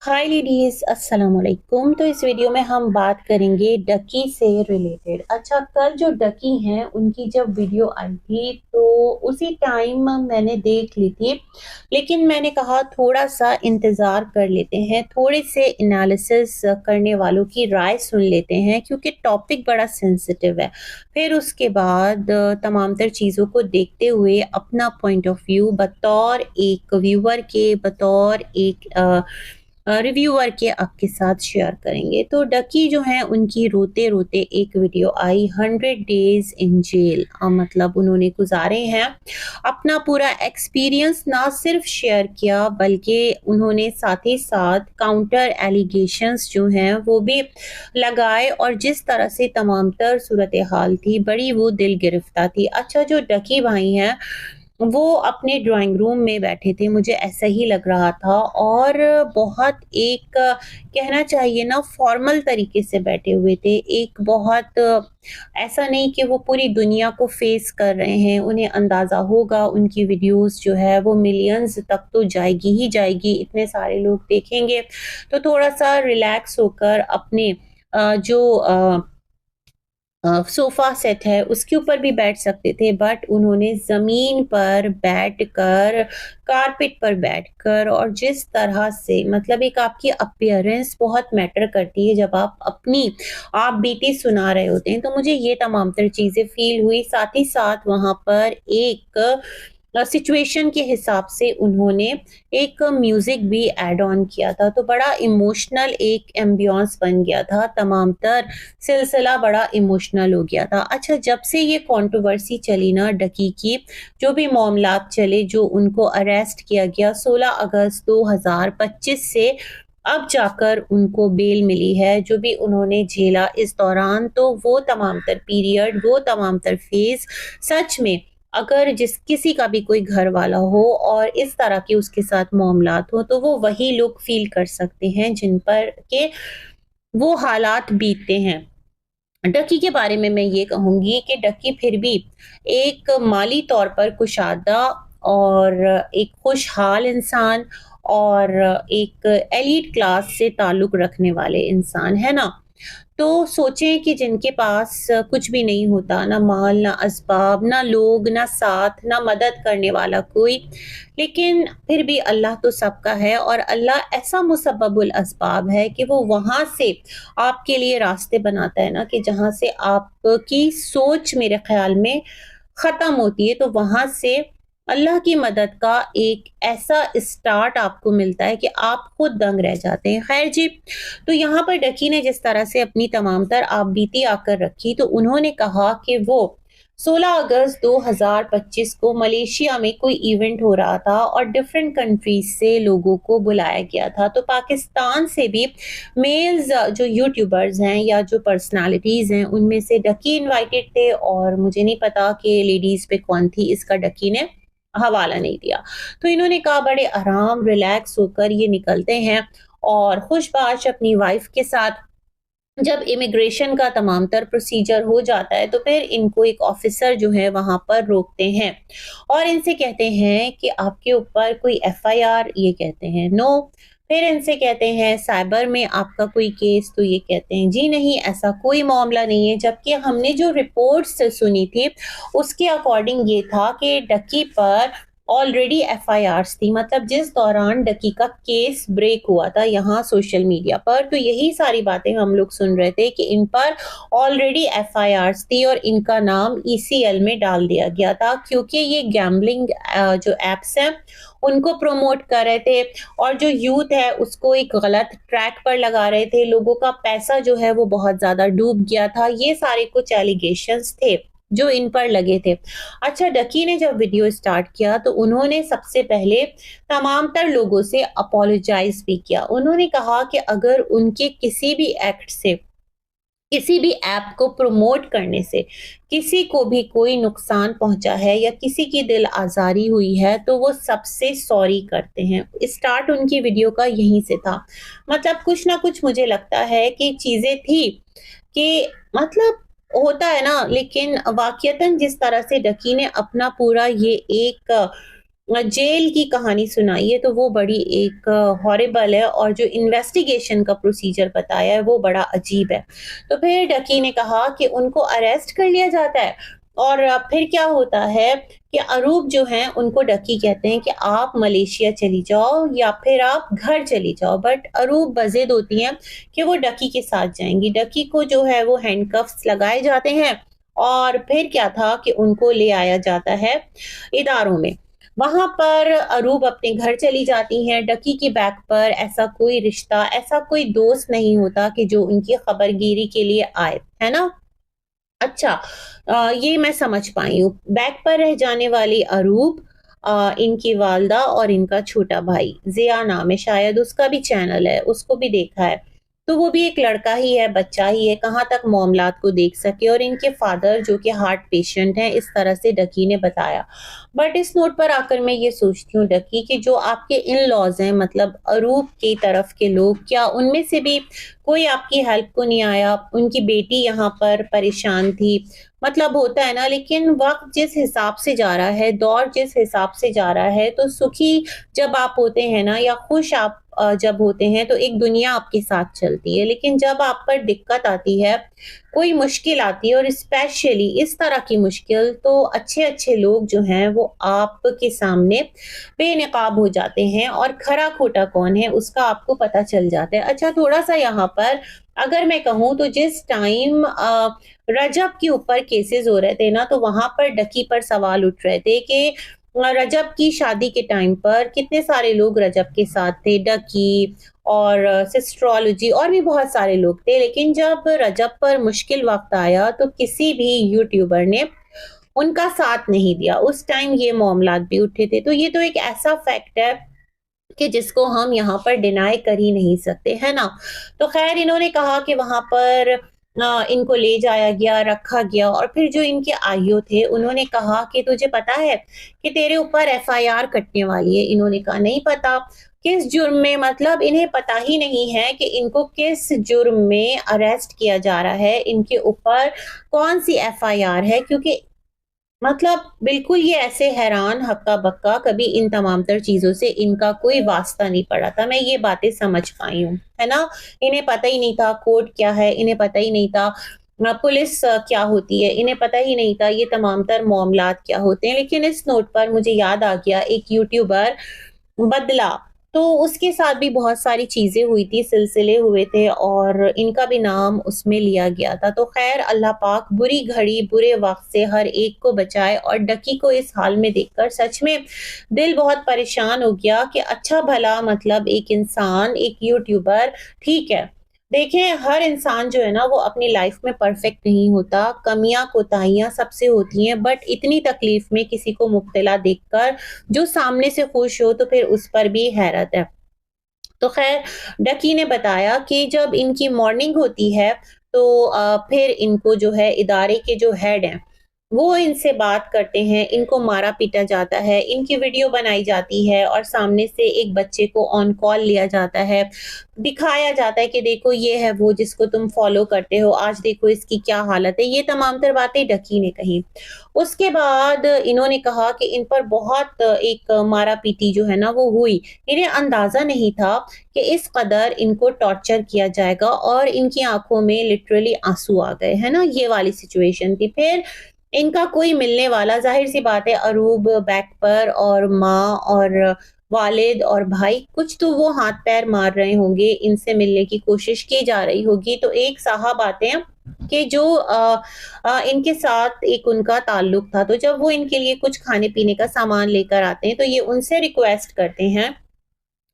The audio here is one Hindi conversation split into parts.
हाय लेडीज, अस्सलाम वालेकुम। तो इस वीडियो में हम बात करेंगे डकी से रिलेटेड। अच्छा, कल जो डकी हैं उनकी जब वीडियो आई थी तो उसी टाइम मैंने देख ली थी, लेकिन मैंने कहा थोड़ा सा इंतज़ार कर लेते हैं, थोड़े से एनालिसिस करने वालों की राय सुन लेते हैं क्योंकि टॉपिक बड़ा सेंसिटिव है। फिर उसके बाद तमाम तर चीज़ों को देखते हुए अपना पॉइंट ऑफ व्यू बतौर एक व्यूअर के, बतौर एक रिव्यूअर के आपके साथ शेयर करेंगे। तो डकी जो हैं उनकी रोते-रोते एक वीडियो आई, 100 डेज़ इन जेल। मतलब उन्होंने गुज़ारे हैं। अपना पूरा एक्सपीरियंस ना सिर्फ शेयर किया बल्कि उन्होंने साथ ही साथ काउंटर एलिगेशंस जो हैं वो भी लगाए, और जिस तरह से तमाम तर सूरत-ए-हाल थी बड़ी वो दिल गिरफ्ता थी। अच्छा, जो डकी भाई हैं वो अपने ड्राइंग रूम में बैठे थे, मुझे ऐसा ही लग रहा था, और बहुत एक कहना चाहिए ना फॉर्मल तरीके से बैठे हुए थे। एक बहुत ऐसा नहीं कि वो पूरी दुनिया को फेस कर रहे हैं, उन्हें अंदाज़ा होगा उनकी वीडियोज़ जो है वो मिलियंस तक तो जाएगी ही जाएगी, इतने सारे लोग देखेंगे। तो थोड़ा-सा रिलैक्स होकर अपने जो सोफ़ा सेट है उसके ऊपर भी बैठ सकते थे, बट उन्होंने ज़मीन पर बैठकर, कारपेट पर बैठकर, और जिस तरह से मतलब एक आपकी अपीयरेंस बहुत मैटर करती है जब आप बीटी सुना रहे होते हैं, तो मुझे ये तमाम तर चीज़ें फ़ील हुई। साथ ही साथ वहाँ पर एक सिचुएशन के हिसाब से उन्होंने एक म्यूज़िक भी ऐड ऑन किया था, तो बड़ा इमोशनल एक एम्बियंस बन गया था, तमाम तर सिलसिला बड़ा इमोशनल हो गया था। अच्छा, जब से ये कंट्रोवर्सी चली ना डकी की, जो भी मामलात चले, जो उनको अरेस्ट किया गया 16 अगस्त 2025 से, अब जाकर उनको बेल मिली है, जो भी उन्होंने झेला इस दौरान, तो वो तमाम तर पीरियड, वो तमाम तर फेज़, सच में अगर जिस किसी का भी कोई घर वाला हो और इस तरह के उसके साथ मामलात हो, तो वो वही लोग फ़ील कर सकते हैं जिन पर के वो हालात बीतते हैं। डकी के बारे में मैं ये कहूँगी कि डकी फिर भी एक माली तौर पर कुशादा और एक खुशहाल इंसान और एक एलीट क्लास से ताल्लुक़ रखने वाले इंसान, है ना? तो सोचें कि जिनके पास कुछ भी नहीं होता, ना माल, ना असबाब, ना लोग, ना साथ, ना मदद करने वाला कोई, लेकिन फिर भी अल्लाह तो सबका है, और अल्लाह ऐसा मुसब्बबुल असबाब है कि वो वहाँ से आपके लिए रास्ते बनाता है ना, कि जहाँ से आपकी सोच मेरे ख़्याल में ख़त्म होती है, तो वहाँ से अल्लाह की मदद का एक ऐसा स्टार्ट आपको मिलता है कि आप खुद दंग रह जाते हैं। ख़ैर जी, तो यहाँ पर डकी ने जिस तरह से अपनी तमाम तर आपबीती आकर रखी, तो उन्होंने कहा कि वो 16 अगस्त 2025 को मलेशिया में कोई इवेंट हो रहा था और डिफरेंट कंट्रीज से लोगों को बुलाया गया था। तो पाकिस्तान से भी मेल्स जो यूट्यूबर्स हैं या जो पर्सनालिटीज़ हैं उनमें से डकी इनवाइटेड थे, और मुझे नहीं पता कि लेडीज़ पे कौन थी, इसका डकी ने हवाला नहीं दिया। तो इन्होंने कहा बड़े आराम रिलैक्स होकर ये निकलते हैं और खुशबाश अपनी वाइफ के साथ। जब इमिग्रेशन का तमाम तर प्रोसीजर हो जाता है तो फिर इनको एक ऑफिसर जो है वहाँ पर रोकते हैं और इनसे कहते हैं कि आपके ऊपर कोई एफआईआर, ये कहते हैं नो। फिर इनसे कहते हैं साइबर में आपका कोई केस, तो ये कहते हैं जी नहीं, ऐसा कोई मामला नहीं है। जबकि हमने जो रिपोर्ट्स सुनी थी उसके अकॉर्डिंग ये था कि डकी पर ऑलरेडी एफआईआर्स थी, मतलब जिस दौरान डकी का केस ब्रेक हुआ था यहाँ सोशल मीडिया पर, तो यही सारी बातें हम लोग सुन रहे थे कि इन पर ऑलरेडी एफआईआर्स थी और इनका नाम ईसीएल में डाल दिया गया था, क्योंकि ये गैम्बलिंग जो एप्स हैं उनको प्रमोट कर रहे थे और जो यूथ है उसको एक गलत ट्रैक पर लगा रहे थे। लोगों का पैसा जो है वो बहुत ज्यादा डूब गया था। ये सारे कुछ एलिगेशंस थे जो इन पर लगे थे। अच्छा, डकी ने जब वीडियो स्टार्ट किया तो उन्होंने सबसे पहले तमाम तर लोगों से अपोलोजाइज भी किया। उन्होंने कहा कि अगर उनके किसी भी एक्ट से, किसी भी ऐप को प्रमोट करने से किसी को भी कोई नुकसान पहुंचा है या किसी की दिल आजारी हुई है तो वो सबसे सॉरी करते हैं। स्टार्ट उनकी वीडियो का यहीं से था। मतलब कुछ ना कुछ मुझे लगता है कि चीजें थी कि मतलब होता है ना, लेकिन वाक़ियतन जिस तरह से डकी ने अपना पूरा ये एक जेल की कहानी सुनाई है, तो वो बड़ी एक हॉरिबल है, और जो इन्वेस्टिगेशन का प्रोसीजर बताया है वो बड़ा अजीब है। तो फिर डकी ने कहा कि उनको अरेस्ट कर लिया जाता है, और फिर क्या होता है कि अरूप जो हैं उनको डकी कहते हैं कि आप मलेशिया चली जाओ या फिर आप घर चली जाओ, बट अरूप बज़िद होती हैं कि वो डकी के साथ जाएँगी। डकी को जो है वो हैंडकफ्स लगाए जाते हैं, और फिर क्या था कि उनको ले आया जाता है इदारों में। वहाँ पर अरूब अपने घर चली जाती हैं। डकी की बैग पर ऐसा कोई रिश्ता, ऐसा कोई दोस्त नहीं होता कि जो उनकी खबरगिरी के लिए आए, है ना? अच्छा, ये मैं समझ पाई हूँ। बैग पर रह जाने वाली अरूब, इनकी वालदा और इनका छोटा भाई, ज़िया नाम है, शायद उसका भी चैनल है, उसको भी देखा है। तो वो भी एक लड़का ही है, बच्चा ही है, कहाँ तक मामलात को देख सके, और इनके फादर जो कि हार्ट पेशेंट हैं, इस तरह से डकी ने बताया। बट इस नोट पर आकर मैं ये सोचती हूँ डकी, कि जो आपके इन-लॉज़ हैं, मतलब अरूब की तरफ के लोग, क्या उनमें से भी कोई आपकी हेल्प को नहीं आया? उनकी बेटी यहाँ पर परेशान थी, मतलब होता है ना, लेकिन वक़्त जिस हिसाब से जा रहा है, दौर जिस हिसाब से जा रहा है, तो सुखी जब आप होते हैं ना, या खुश आप जब होते हैं, तो एक दुनिया आपके साथ चलती है। लेकिन जब आप पर दिक्कत आती है, कोई मुश्किल आती है, और स्पेशली इस तरह की मुश्किल, तो अच्छे-अच्छे लोग जो हैं वो आपके सामने बेनकाब हो जाते हैं, और खरा-खोटा कौन है उसका आपको पता चल जाता है। अच्छा, थोड़ा-सा यहाँ पर अगर मैं कहूँ, तो जिस टाइम रजब के ऊपर केसेस हो रहे थे ना, तो वहाँ पर डकी पर सवाल उठ रहे थे कि रजब की शादी के टाइम पर कितने सारे लोग रजब के साथ थे, डकी और सिस्ट्रोलॉजी और भी बहुत सारे लोग थे। लेकिन जब रजब पर मुश्किल वक़्त आया, तो किसी भी यूट्यूबर ने उनका साथ नहीं दिया। उस टाइम ये मामलात भी उठे थे। तो ये तो एक ऐसा फैक्ट है कि जिसको हम यहाँ पर डिनाई कर ही नहीं सकते, है ना? तो ख़ैर, इन्होंने कहा कि वहाँ पर इनको ले जाया गया, रखा गया, और फिर जो इनके आईओ थे, उन्होंने कहा कि तुझे पता है कि तेरे ऊपर एफआईआर कटने वाली है? इन्होंने कहा नहीं पता। किस जुर्म में? मतलब इन्हें पता ही नहीं है कि इनको किस जुर्म में अरेस्ट किया जा रहा है, इनके ऊपर कौन-सी एफआईआर है, क्योंकि मतलब बिल्कुल ये ऐसे हैरान हक्का-बक्का, कभी इन तमाम तर चीज़ों से इनका कोई वास्ता नहीं पड़ा था। मैं ये बातें समझ पाई हूँ, है ना? इन्हें पता ही नहीं था कोर्ट क्या है, इन्हें पता ही नहीं था पुलिस क्या होती है, इन्हें पता ही नहीं था ये तमाम तर मामलात क्या होते हैं। लेकिन इस नोट पर मुझे याद आ गया एक यूट्यूबर बदला, तो उसके साथ भी बहुत सारी चीज़ें हुई थी, सिलसिले हुए थे, और इनका भी नाम उसमें लिया गया था। तो ख़ैर, अल्लाह पाक बुरी घड़ी, बुरे वक़्त से हर एक को बचाए, और डकी को इस हाल में देखकर सच में दिल बहुत परेशान हो गया कि अच्छा भला, मतलब एक इंसान, एक यूट्यूबर, ठीक है। देखें, हर इंसान जो है ना, वो अपनी लाइफ़ में परफ़ेक्ट नहीं होता, कमियाँ, कोताहियाँ सबसे होती हैं, बट इतनी तकलीफ़ में किसी को मुब्तला देखकर जो सामने से खुश हो, तो फिर उस पर भी हैरत है। तो ख़ैर, डकी ने बताया कि जब इनकी मॉर्निंग होती है, तो फिर इनको जो है इदारे के जो हेड हैं, वो इनसे बात करते हैं, इनको मारा-पीटा जाता है, इनकी वीडियो बनाई जाती है, और सामने से एक बच्चे को ऑन कॉल लिया जाता है। दिखाया जाता है कि देखो ये है वो जिसको तुम फ़ॉलो करते हो, आज देखो इसकी क्या हालत है। ये तमाम तर बातें डकी ने कही। उसके बाद इन्होंने कहा कि इन पर बहुत एक मारा-पीटी जो है ना वो हुई। इन्हें अंदाज़ा नहीं था कि इस कदर इनको टॉर्चर किया जाएगा, और इनकी आँखों में लिटरली आँसू आ गए, है ना? ये वाली सिचुएशन थी। फिर इनका कोई मिलने वाला, ज़ाहिर-सी बात है, अरूब बैक पर, और माँ और वालिद और भाई, कुछ तो वो हाथ-पैर मार रहे होंगे, इनसे मिलने की कोशिश की जा रही होगी। तो एक साहब आते हैं कि जो इनके साथ एक उनका ताल्लुक था, तो जब वो इनके लिए कुछ खाने-पीने का सामान लेकर आते हैं, तो ये उनसे रिक्वेस्ट करते हैं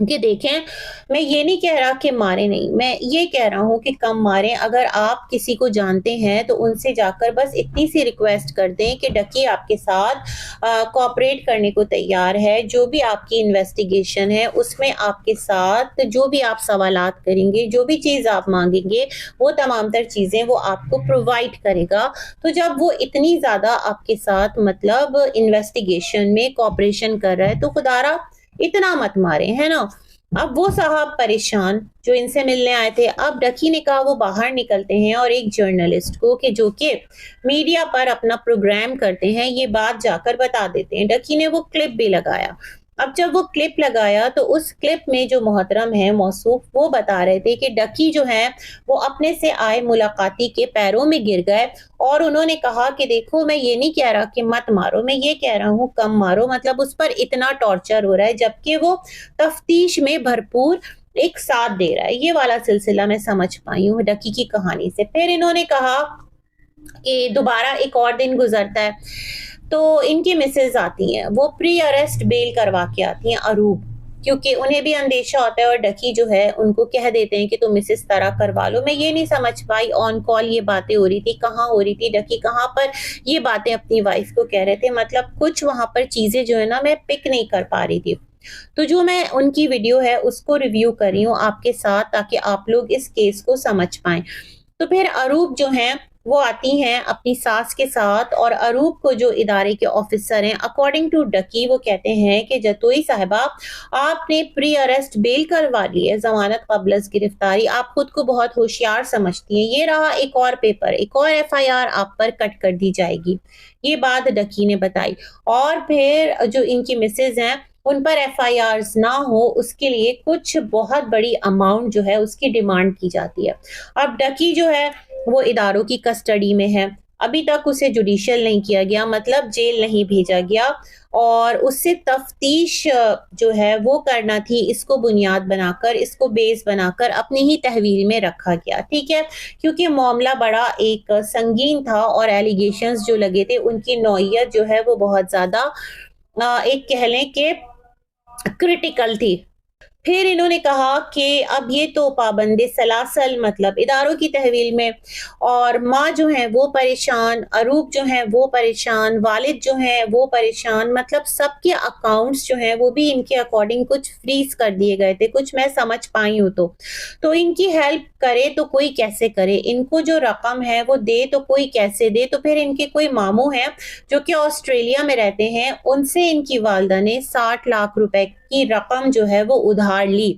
कि देखें, मैं ये नहीं कह रहा कि मारें नहीं, मैं ये कह रहा हूँ कि कम मारें। अगर आप किसी को जानते हैं, तो उनसे जाकर बस इतनी सी रिक्वेस्ट कर दें कि डकी आपके साथ कोऑपरेट करने को तैयार है। जो भी आपकी इन्वेस्टिगेशन है, उसमें आपके साथ जो भी आप सवालात करेंगे, जो भी चीज़ आप माँगेंगे, वो तमाम तर चीज़ें वो आपको प्रोवाइड करेगा। तो जब वो इतनी ज़्यादा आपके साथ, मतलब इन्वेस्टिगेशन में कोऑपरेशन कर रहा है, तो खुदारा इतना मत मारें, है ना? अब वो साहब परेशान जो इनसे मिलने आए थे, अब डकी ने कहा वो बाहर निकलते हैं और एक जर्नलिस्ट को कि जो कि मीडिया पर अपना प्रोग्राम करते हैं ये बात जाकर बता देते हैं। डकी ने वो क्लिप भी लगाया। अब जब वो क्लिप लगाया तो उस क्लिप में जो मोहतरम है मौसूफ वो बता रहे थे कि डकी जो है वो अपने से आए मुलाकाती के पैरों में गिर गए और उन्होंने कहा कि देखो मैं ये नहीं कह रहा कि मत मारो, मैं ये कह रहा हूँ कम मारो, मतलब उस पर इतना टॉर्चर हो रहा है जबकि वो तफ्तीश में भरपूर एक साथ दे रहा है। ये वाला सिलसिला मैं समझ पाई हूँ डकी की कहानी से। फिर इन्होंने कहा कि दोबारा एक और दिन गुजरता है तो इनकी मिसेज आती हैं, वो प्री अरेस्ट बेल करवा के आती हैं अरूब, क्योंकि उन्हें भी अंदेशा होता है और डकी जो है उनको कह देते हैं कि तुम मिसेज तरह करवा लो। मैं ये नहीं समझ पाई ऑन कॉल ये बातें हो रही थी, कहाँ हो रही थी, डकी कहाँ पर ये बातें अपनी वाइफ को कह रहे थे, मतलब कुछ वहां पर चीजें जो है ना मैं पिक नहीं कर पा रही थी। तो जो मैं उनकी वीडियो है उसको रिव्यू कर रही हूँ आपके साथ ताकि आप लोग इस केस को समझ पाएं। तो फिर अरूप जो हैं वो आती हैं अपनी सास के साथ और अरूप को जो इदारे के ऑफिसर हैं अकॉर्डिंग टू डकी वो कहते हैं कि जतोई साहिबा आपने प्री अरेस्ट बेल करवा ली है, जमानत कबलस गिरफ्तारी, आप खुद को बहुत होशियार समझती हैं, ये रहा एक और पेपर, एक और एफआईआर आप पर कट कर दी जाएगी। ये बात डकी ने बताई और फिर जो इनकी मिसेज हैं उन पर एफआईआर्स ना हो उसके लिए कुछ बहुत बड़ी अमाउंट जो है उसकी डिमांड की जाती है। अब डकी जो है वो इदारों की कस्टडी में है, अभी तक उसे जुडिशियल नहीं किया गया, मतलब जेल नहीं भेजा गया और उससे तफ्तीश जो है वो करना थी, इसको बुनियाद बनाकर, इसको बेस बनाकर अपनी ही तहवील में रखा गया। ठीक है, क्योंकि मामला बड़ा एक संगीन था और एलिगेशंस जो लगे थे उनकी नौइयत जो है वो बहुत ज्यादा एक कह लें कि क्रिटिकल थी। फिर इन्होंने कहा कि अब ये तो पाबंदे सलासल मतलब इदारों की तहवील में और माँ जो है वो परेशान, अरूप जो है वो परेशान, वालिद जो है वो परेशान, मतलब सबके अकाउंट्स जो हैं वो भी इनके अकॉर्डिंग कुछ फ्रीज कर दिए गए थे, कुछ मैं समझ पाई हूँ तो इनकी हेल्प करे तो कोई कैसे करे, इनको जो रकम है वो दे तो कोई कैसे दे। तो फिर इनके कोई मामू हैं जो कि ऑस्ट्रेलिया में रहते हैं, उनसे इनकी वालदा ने 60 लाख रुपए की रकम जो है वो उधार ली।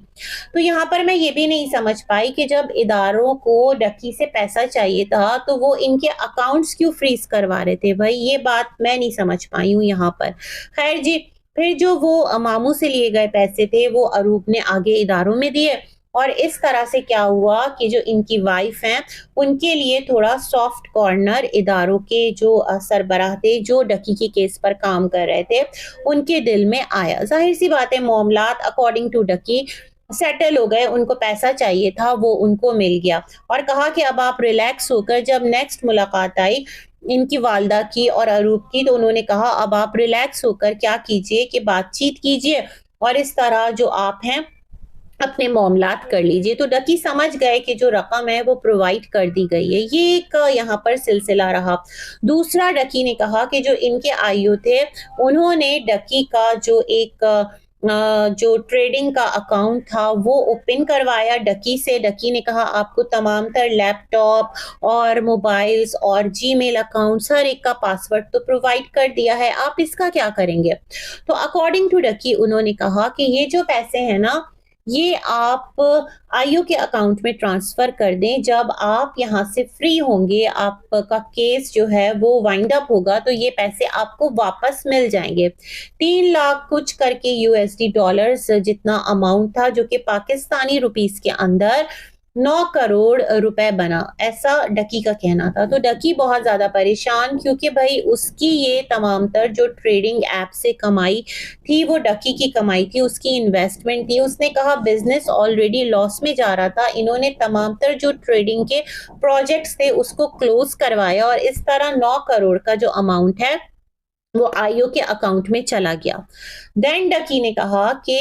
तो यहाँ पर मैं ये भी नहीं समझ पाई कि जब इदारों को डकी से पैसा चाहिए था तो वो इनके अकाउंट्स क्यों फ्रीज करवा रहे थे, भाई ये बात मैं नहीं समझ पाई हूँ यहाँ पर। खैर जी, फिर जो वो मामू से लिए गए पैसे थे वो अरूप ने आगे इदारों में दिए और इस तरह से क्या हुआ कि जो इनकी वाइफ हैं उनके लिए थोड़ा सॉफ्ट कॉर्नर इदारों के जो सरबराह थे जो डकी के केस पर काम कर रहे थे उनके दिल में आया। जाहिर सी बात है मामलात अकॉर्डिंग टू डकी सेटल हो गए, उनको पैसा चाहिए था वो उनको मिल गया और कहा कि अब आप रिलैक्स होकर, जब नेक्स्ट मुलाकात आई इनकी वालदा की और अरूप की तो उन्होंने कहा अब आप रिलैक्स होकर क्या कीजिए कि बातचीत कीजिए और इस तरह जो आप हैं अपने मामलात कर लीजिए। तो डकी समझ गए कि जो रकम है वो प्रोवाइड कर दी गई है। ये एक यहाँ पर सिलसिला रहा। दूसरा डकी ने कहा कि जो इनके आईओ थे उन्होंने डकी का जो एक जो ट्रेडिंग का अकाउंट था वो ओपन करवाया डकी से। डकी ने कहा आपको तमाम तर लैपटॉप और मोबाइल्स और जीमेल अकाउंट हर एक का पासवर्ड तो प्रोवाइड कर दिया है, आप इसका क्या करेंगे। तो अकॉर्डिंग टू डकी उन्होंने कहा कि ये जो पैसे हैं ना ये आप आईओ के अकाउंट में ट्रांसफर कर दें, जब आप यहाँ से फ्री होंगे, आपका केस जो है वो वाइंड अप होगा तो ये पैसे आपको वापस मिल जाएंगे। 3 लाख कुछ करके यूएसडी डॉलर्स जितना अमाउंट था जो कि पाकिस्तानी रुपीस के अंदर 9 करोड़ रुपए बना, ऐसा डकी का कहना था। तो डकी बहुत ज्यादा परेशान क्योंकि भाई उसकी ये तमाम तर जो ट्रेडिंग ऐप से कमाई थी वो डकी की कमाई थी, उसकी इन्वेस्टमेंट थी। उसने कहा बिजनेस ऑलरेडी लॉस में जा रहा था, इन्होंने तमाम तर जो ट्रेडिंग के प्रोजेक्ट्स थे उसको क्लोज करवाया और इस तरह 9 करोड़ का जो अमाउंट है वो आईओ के अकाउंट में चला गया। देन डकी ने कहा कि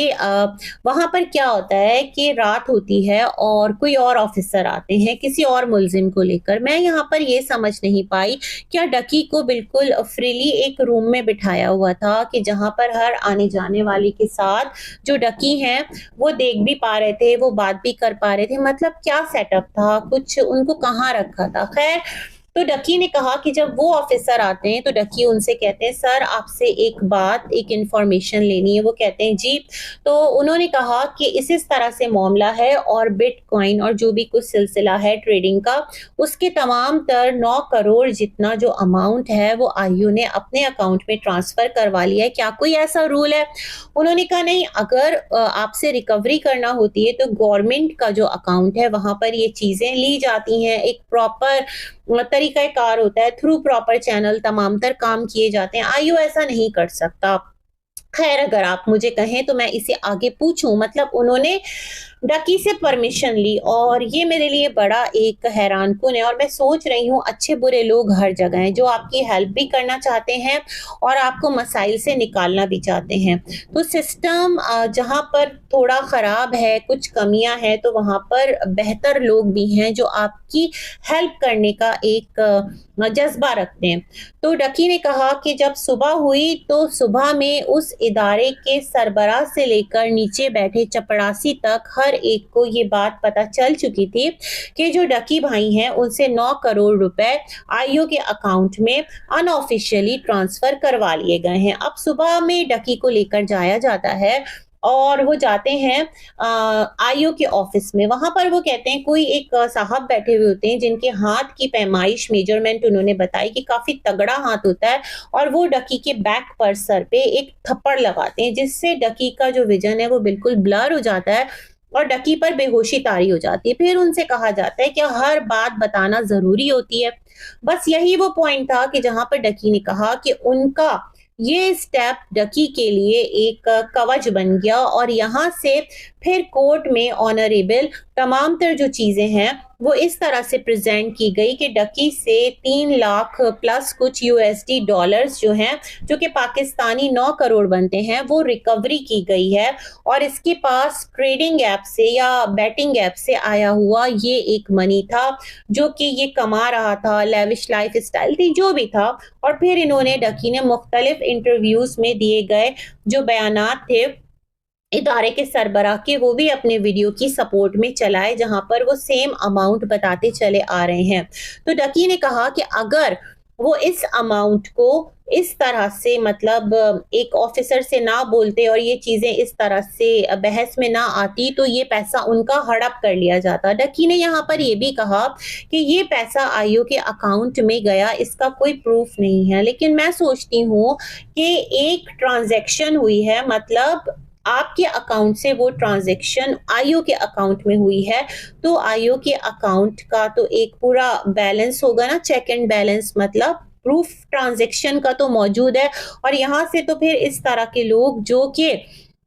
वहां पर क्या होता है कि रात होती है और कोई और ऑफिसर आते हैं किसी और मुलजिम को लेकर। मैं यहाँ पर ये समझ नहीं पाई क्या डकी को बिल्कुल फ्रीली एक रूम में बिठाया हुआ था कि जहां पर हर आने जाने वाले के साथ जो डकी हैं वो देख भी पा रहे थे, वो बात भी कर पा रहे थे, मतलब क्या सेटअप था, कुछ उनको कहाँ रखा था। खैर तो डकी ने कहा कि जब वो ऑफिसर आते हैं तो डकी उनसे कहते हैं सर आपसे एक इंफॉर्मेशन लेनी है। वो कहते हैं जी। तो उन्होंने कहा कि इस तरह से मामला है और बिटकॉइन और जो भी कुछ सिलसिला है ट्रेडिंग का, उसके तमाम तर 9 करोड़ जितना जो अमाउंट है वो आयु ने अपने अकाउंट में ट्रांसफर करवा लिया है। क्या कोई ऐसा रूल है? उन्होंने कहा नहीं, अगर आपसे रिकवरी करना होती है तो गवर्नमेंट का जो अकाउंट है वहां पर ये चीजें ली जाती हैं। एक प्रॉपर तरीका कार होता है, थ्रू प्रॉपर चैनल तमाम तर काम किए जाते हैं। आयु ऐसा नहीं कर सकता। खैर अगर आप मुझे कहें तो मैं इसे आगे पूछूं, मतलब उन्होंने डकी से परमिशन ली और ये मेरे लिए बड़ा एक हैरानकुन है। और मैं सोच रही हूँ अच्छे बुरे लोग हर जगह हैं जो आपकी हेल्प भी करना चाहते हैं और आपको मसाइल से निकालना भी चाहते हैं। तो सिस्टम जहाँ पर थोड़ा खराब है, कुछ कमियां हैं, तो वहां पर बेहतर लोग भी हैं जो आपकी हेल्प करने का एक जज्बा रखते हैं। तो डकी ने कहा कि जब सुबह हुई तो सुबह में उस इदारे के सरबराह से लेकर नीचे बैठे चपड़ासी तक हर एक को ये बात पता चल चुकी थी कि जो डकी भाई हैं उनसे 9 करोड़ रुपए आईओ के अकाउंट में अनऑफिशियली ट्रांसफर करवा लिए गए हैं। अब सुबह में डकी को लेकर जाया जाता है और वो जाते हैं आईओ के ऑफिस में। वहां पर वो कहते हैं कोई एक साहब बैठे हुए होते हैं जिनके हाथ की पैमाइश मेजरमेंट उन्होंने बताई कि काफी तगड़ा हाथ होता है और वो डकी के बैक पर सर पे एक थप्पड़ लगाते हैं जिससे डकी का जो विजन है वो बिल्कुल ब्लर हो जाता है और डकी पर बेहोशी तारी हो जाती है। फिर उनसे कहा जाता है कि हर बात बताना जरूरी होती है। बस यही वो पॉइंट था कि जहां पर डकी ने कहा कि उनका ये स्टेप डकी के लिए एक कवच बन गया और यहाँ से फिर कोर्ट में ऑनरेबल तमाम तर जो चीजें हैं वो इस तरह से प्रेजेंट की गई कि डकी से 3 लाख प्लस कुछ यूएसडी डॉलर्स जो हैं, जो कि पाकिस्तानी 9 करोड़ बनते हैं, वो रिकवरी की गई है। और इसके पास ट्रेडिंग ऐप से या बैटिंग ऐप से आया हुआ ये एक मनी था जो कि ये कमा रहा था, लेविश लाइफ स्टाइल थी, जो भी था। और फिर इन्होंने डकी ने मुख्तलिफ इंटरव्यूज में दिए गए जो बयानात थे इदारे के सरबराह के, वो भी अपने वीडियो की सपोर्ट में चलाए जहां पर वो सेम अमाउंट बताते चले आ रहे हैं। तो डकी ने कहा कि अगर वो इस अमाउंट को इस तरह से, मतलब एक ऑफिसर से ना बोलते और ये चीजें इस तरह से बहस में ना आती तो ये पैसा उनका हड़प कर लिया जाता। डकी ने यहाँ पर ये भी कहा कि ये पैसा आईओ के अकाउंट में गया, इसका कोई प्रूफ नहीं है। लेकिन मैं सोचती हूँ कि एक ट्रांजैक्शन हुई है, मतलब आपके अकाउंट से वो ट्रांजैक्शन आईओ के अकाउंट में हुई है, तो आईओ के अकाउंट का तो एक पूरा बैलेंस होगा ना, चेक एंड बैलेंस, मतलब प्रूफ ट्रांजैक्शन का तो मौजूद है। और यहाँ से तो फिर इस तरह के लोग जो कि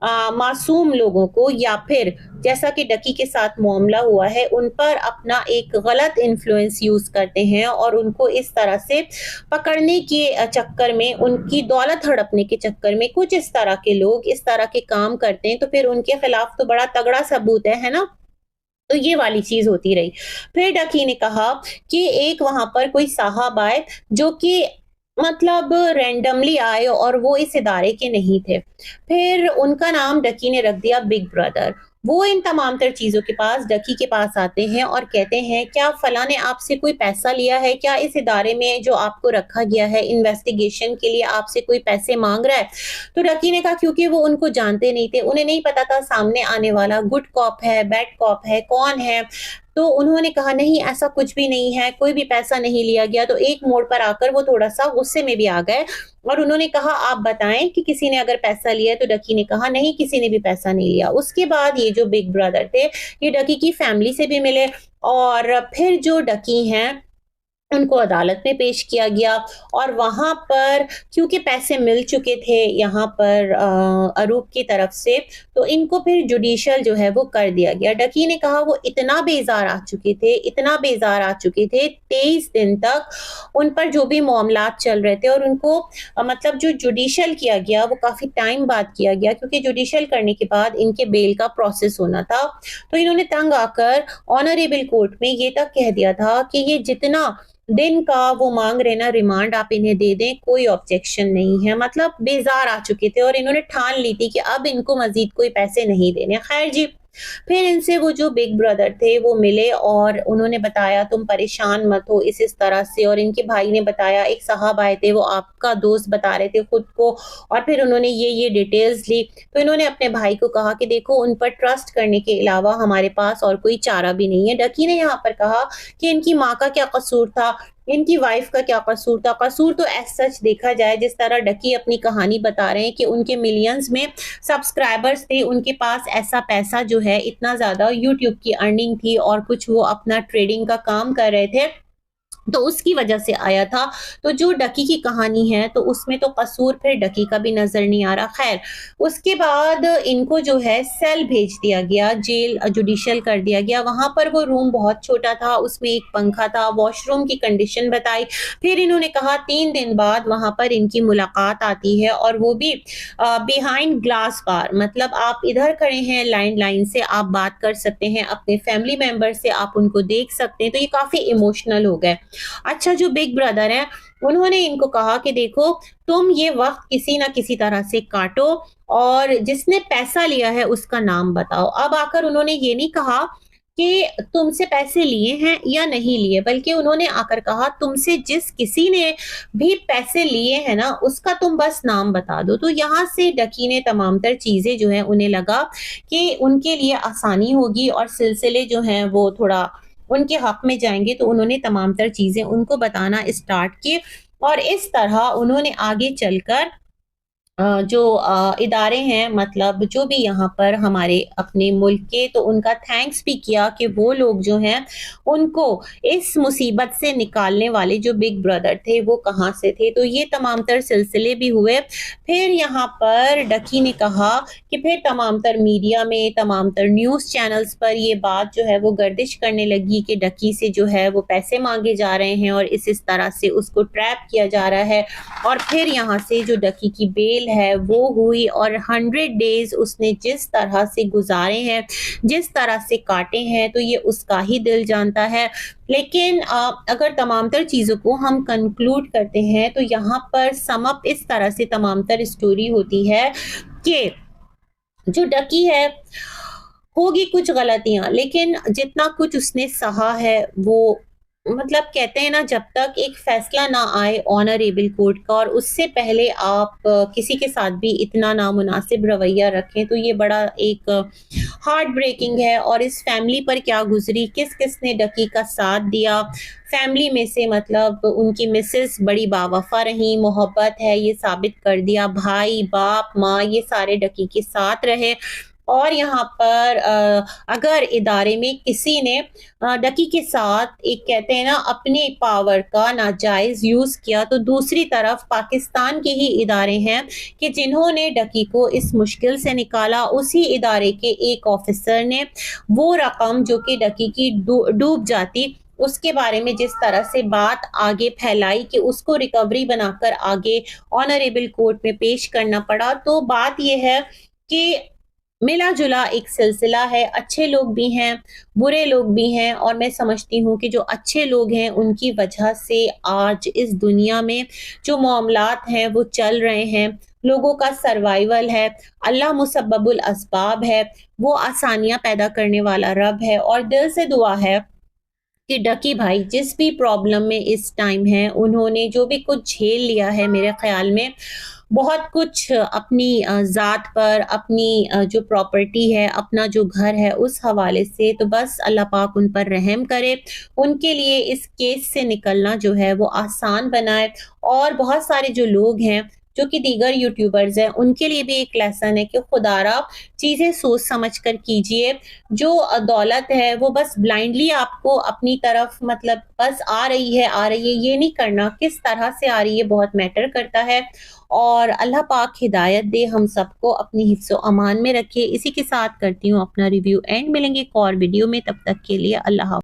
मासूम लोगों को या फिर जैसा कि डकी के साथ मामला हुआ है उन पर अपना एक गलत इन्फ्लुएंस यूज करते हैं और उनको इस तरह से पकड़ने के चक्कर में, उनकी दौलत हड़पने के चक्कर में कुछ इस तरह के लोग इस तरह के काम करते हैं, तो फिर उनके खिलाफ तो बड़ा तगड़ा सबूत है ना। तो ये वाली चीज होती रही। फिर डकी ने कहा कि एक वहां पर कोई साहब आए जो कि मतलब रैंडमली आए और वो इस इदारे के नहीं थे। फिर उनका नाम डकी ने रख दिया बिग ब्रदर। वो इन तमाम तर चीजों के पास, डकी के पास आते हैं और कहते हैं क्या फला ने आपसे कोई पैसा लिया है, क्या इस इदारे में जो आपको रखा गया है इन्वेस्टिगेशन के लिए आपसे कोई पैसे मांग रहा है। तो डकी ने कहा क्योंकि वो उनको जानते नहीं थे, उन्हें नहीं पता था सामने आने वाला गुड कॉप है बैड कॉप है कौन है। तो उन्होंने कहा नहीं ऐसा कुछ भी नहीं है, कोई भी पैसा नहीं लिया गया। तो एक मोड़ पर आकर वो थोड़ा सा गुस्से में भी आ गए और उन्होंने कहा आप बताएं कि किसी ने अगर पैसा लिया है। तो डकी ने कहा नहीं, किसी ने भी पैसा नहीं लिया। उसके बाद ये जो बिग ब्रदर थे ये डकी की फैमिली से भी मिले और फिर जो डकी हैं उनको अदालत में पेश किया गया और वहां पर क्योंकि पैसे मिल चुके थे यहाँ पर अरूप की तरफ से, तो इनको फिर जुडिशियल जो है वो कर दिया गया। डकी ने कहा वो इतना बेजार आ चुके थे, इतना बेजार आ चुके थे, 23 दिन तक उन पर जो भी मामलात चल रहे थे और उनको मतलब जो जुडिशियल किया गया वो काफी टाइम बाद किया गया क्योंकि जुडिशियल करने के बाद इनके बेल का प्रोसेस होना था। तो इन्होंने तंग आकर ऑनरेबल कोर्ट में ये तक कह दिया था कि ये जितना दिन का वो मांग रहे ना रिमांड आप इन्हें दे दें, कोई ऑब्जेक्शन नहीं है। मतलब बेजार आ चुके थे और इन्होंने ठान ली थी कि अब इनको मजीद कोई पैसे नहीं देने। खैर जी, फिर इनसे वो जो बिग ब्रदर थे वो मिले और उन्होंने बताया तुम परेशान मत हो इस तरह से, और इनके भाई ने बताया, एक साहब आए थे वो आपका दोस्त बता रहे थे खुद को, और फिर उन्होंने ये डिटेल्स ली। तो इन्होंने अपने भाई को कहा कि देखो उन पर ट्रस्ट करने के अलावा हमारे पास और कोई चारा भी नहीं है। डकी ने यहाँ पर कहा कि इनकी माँ का क्या कसूर था, इनकी वाइफ का क्या कसूर था। कसूर तो एज सच देखा जाए, जिस तरह डकी अपनी कहानी बता रहे हैं कि उनके मिलियंस में सब्सक्राइबर्स थे, उनके पास ऐसा पैसा जो है इतना ज़्यादा यूट्यूब की अर्निंग थी और कुछ वो अपना ट्रेडिंग का काम कर रहे थे, तो उसकी वजह से आया था। तो जो डकी की कहानी है तो उसमें तो कसूर फिर डकी का भी नज़र नहीं आ रहा। ख़ैर, उसके बाद इनको जो है सेल भेज दिया गया, जेल जुडिशियल कर दिया गया। वहाँ पर वो रूम बहुत छोटा था, उसमें एक पंखा था, वॉशरूम की कंडीशन बताई। फिर इन्होंने कहा 3 दिन बाद वहाँ पर इनकी मुलाकात आती है और वो भी बिहाइंड ग्लास बार, मतलब आप इधर खड़े हैं लाइन से आप बात कर सकते हैं, अपने फैमिली मेंबर से आप उनको देख सकते हैं। तो ये काफ़ी इमोशनल हो गए। अच्छा, जो बिग ब्रदर है उन्होंने इनको कहा कि देखो तुम ये वक्त किसी ना किसी तरह से काटो और जिसने पैसा लिया है उसका नाम बताओ। अब आकर उन्होंने ये नहीं कहा कि तुमसे पैसे लिए हैं या नहीं लिए, बल्कि उन्होंने आकर कहा तुमसे जिस किसी ने भी पैसे लिए हैं ना उसका तुम बस नाम बता दो। तो यहाँ से डकी ने तमाम तर चीजें जो है उन्हें लगा कि उनके लिए आसानी होगी और सिलसिले जो हैं वो थोड़ा उनके हक में जाएंगे, तो उन्होंने तमाम तर चीजें उनको बताना स्टार्ट की और इस तरह उन्होंने आगे चलकर जो इदारे हैं, मतलब जो भी यहाँ पर हमारे अपने मुल्क के, तो उनका थैंक्स भी किया कि वो लोग जो हैं उनको इस मुसीबत से निकालने वाले जो बिग ब्रदर थे वो कहाँ से थे। तो ये तमाम तर सिलसिले भी हुए। फिर यहाँ पर डकी ने कहा कि फिर तमाम तर मीडिया में, तमाम तर न्यूज़ चैनल्स पर ये बात जो है वो गर्दिश करने लगी कि डकी से जो है वो पैसे मांगे जा रहे हैं और इस तरह से उसको ट्रैप किया जा रहा है। और फिर यहाँ से जो डकी की बेल है वो हुई और 100 डेज उसने जिस तरह से गुजारे हैं, जिस तरह से काटे हैं, तो ये उसका ही दिल जानता है। लेकिन अगर तमाम तर चीज़ों को हम कंक्लूड करते हैं तो यहाँ पर सम अप इस तरह से तमाम तर स्टोरी होती है कि जो डकी है होगी कुछ गलतियां, लेकिन जितना कुछ उसने सहा है वो, मतलब कहते हैं ना, जब तक एक फैसला ना आए ऑनरेबल कोर्ट का और उससे पहले आप किसी के साथ भी इतना नामुनासिब रवैया रखें, तो ये बड़ा एक हार्ट ब्रेकिंग है। और इस फैमिली पर क्या गुजरी, किस किस ने डकी का साथ दिया फैमिली में से, मतलब उनकी मिसेस बड़ी बावफा रही, मोहब्बत है ये साबित कर दिया, भाई बाप माँ ये सारे डकी के साथ रहे। और यहाँ पर अगर इदारे में किसी ने डकी के साथ एक, कहते हैं ना, अपने पावर का नाजायज यूज किया, तो दूसरी तरफ पाकिस्तान के ही इदारे हैं कि जिन्होंने डकी को इस मुश्किल से निकाला, उसी इदारे के एक ऑफिसर ने वो रकम जो कि डकी की डूब जाती उसके बारे में जिस तरह से बात आगे फैलाई कि उसको रिकवरी बनाकर आगे ऑनरेबल कोर्ट में पेश करना पड़ा। तो बात यह है कि मिला जुला एक सिलसिला है, अच्छे लोग भी हैं, बुरे लोग भी हैं, और मैं समझती हूँ कि जो अच्छे लोग हैं उनकी वजह से आज इस दुनिया में जो मामलात हैं वो चल रहे हैं, लोगों का सर्वाइवल है। अल्लाह मुसब्बबुल असबाब है, वो आसानियां पैदा करने वाला रब है। और दिल से दुआ है कि डकी भाई जिस भी प्रॉब्लम में इस टाइम है, उन्होंने जो भी कुछ झेल लिया है, मेरे ख्याल में बहुत कुछ अपनी ज़ात पर, अपनी जो प्रॉपर्टी है, अपना जो घर है, उस हवाले से, तो बस अल्लाह पाक उन पर रहम करे, उनके लिए इस केस से निकलना जो है वो आसान बनाए। और बहुत सारे जो लोग हैं जो कि दीगर यूट्यूबर्स हैं, उनके लिए भी एक लेसन है कि खुदारा चीज़ें सोच समझ कर कीजिए। जो दौलत है वो बस ब्लाइंडली आपको अपनी तरफ, मतलब बस आ रही है ये नहीं करना, किस तरह से आ रही है बहुत मैटर करता है। और अल्लाह पाक हिदायत दे हम सबको, अपनी हिफ्ज़ अमान में रखे। इसी के साथ करती हूँ अपना रिव्यू एंड, मिलेंगे एक और वीडियो में, तब तक के लिए अल्लाह हाफ़िज़।